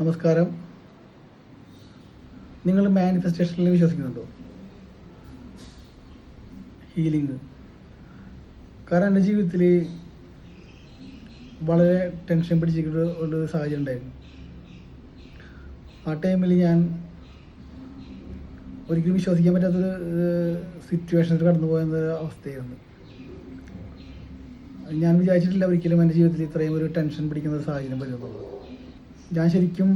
നമസ്കാരം. നിങ്ങൾ മാനിഫെസ്റ്റേഷനിൽ വിശ്വസിക്കുന്നുണ്ടോ? ഹീലിംഗ്. കാരണം എൻ്റെ ജീവിതത്തിൽ വളരെ ടെൻഷൻ പിടിച്ചിട്ട് ഒരു സാഹചര്യം ഉണ്ടായിരുന്നു. ആ ടൈമിൽ ഞാൻ ഒരിക്കലും വിശ്വസിക്കാൻ പറ്റാത്തൊരു സിറ്റുവേഷനിൽ കടന്നു പോയെന്ന അവസ്ഥയായിരുന്നു. ഞാൻ വിചാരിച്ചിട്ടില്ല ഒരിക്കലും എൻ്റെ ജീവിതത്തിൽ ഇത്രയും ഒരു ടെൻഷൻ പിടിക്കുന്ന ഒരു സാഹചര്യം വരുന്നുള്ളൂ. ഞാൻ ശരിക്കും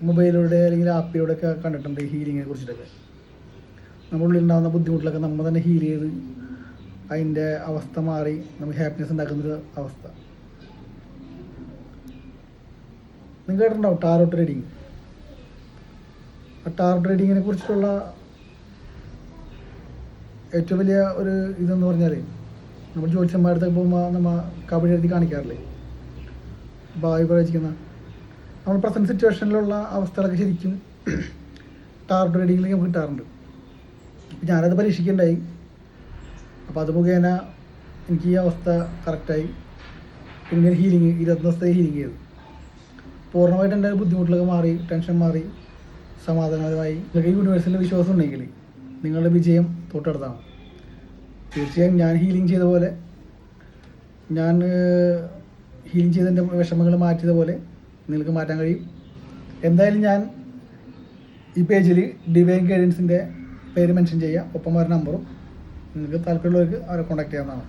മൊബൈലിലൂടെ അല്ലെങ്കിൽ ആപ്പിലൂടെ ഒക്കെ കണ്ടിട്ടുണ്ട് ഹീലിങ്ങിനെ കുറിച്ചിട്ടൊക്കെ. നമ്മളുള്ളിൽ ഉണ്ടാകുന്ന ബുദ്ധിമുട്ടിലൊക്കെ നമ്മൾ തന്നെ ഹീൽ ചെയ്ത് അതിൻ്റെ അവസ്ഥ മാറി നമുക്ക് ഹാപ്പിനെസ് ഉണ്ടാക്കുന്നൊരു അവസ്ഥ. നിങ്ങൾ കേട്ടിട്ടുണ്ടാവും ടാരോട്ട് റീഡിങ്. ആ ടാരോട്ട് റീഡിങ്ങിനെ കുറിച്ചിട്ടുള്ള ഏറ്റവും വലിയ ഒരു ഇതെന്ന് പറഞ്ഞാൽ, നമ്മൾ ജ്യോത്സ്യന്മാരടുത്തൊക്കെ പോകുമ്പോൾ നമ്മൾ കബഡി എഴുതി കാണിക്കാറില്ലേ, ഭാവി പ്രവചിക്കുന്ന നമ്മൾ പ്രസൻറ്റ് സിറ്റുവേഷനിലുള്ള അവസ്ഥകളൊക്കെ ശരിക്കും ടാരോട്ട് റീഡിങ്ങിൽ നമുക്ക് കിട്ടാറുണ്ട്. ഞാനത് പരീക്ഷിക്കുകയുണ്ടായി. അപ്പോൾ അത് മുഖേന എനിക്ക് ഈ അവസ്ഥ കറക്റ്റായി. പിന്നെ ഹീലിങ് 21 ദിവസത്തെ ഹീലിങ് ചെയ്തു. പൂർണ്ണമായിട്ട് എൻ്റെ ബുദ്ധിമുട്ടിലൊക്കെ മാറി, ടെൻഷൻ മാറി, സമാധാനപരമായി. നിങ്ങൾക്ക് യൂണിവേഴ്സിൻ്റെ വിശ്വാസം ഉണ്ടെങ്കിൽ നിങ്ങളുടെ വിജയം തൊട്ടടുത്താണ്. തീർച്ചയായും ഞാൻ ഹീലിംഗ് ചെയ്ത പോലെ, ഞാൻ ഹീലിംഗ് ചെയ്തതിൻ്റെ വിഷമങ്ങൾ മാറ്റിയതുപോലെ നിങ്ങൾക്ക് മാറ്റാൻ കഴിയും. എന്തായാലും ഞാൻ ഈ പേജിൽ ഡിവൈൻ ഗൈഡൻസിൻ്റെ പേര് മെൻഷൻ ചെയ്യാം, ഒപ്പം ഒരു നമ്പറും. നിങ്ങൾക്ക് താല്പര്യമുള്ളവർക്ക് അവരെ കോൺടാക്ട് ചെയ്യാവുന്നതാണ്.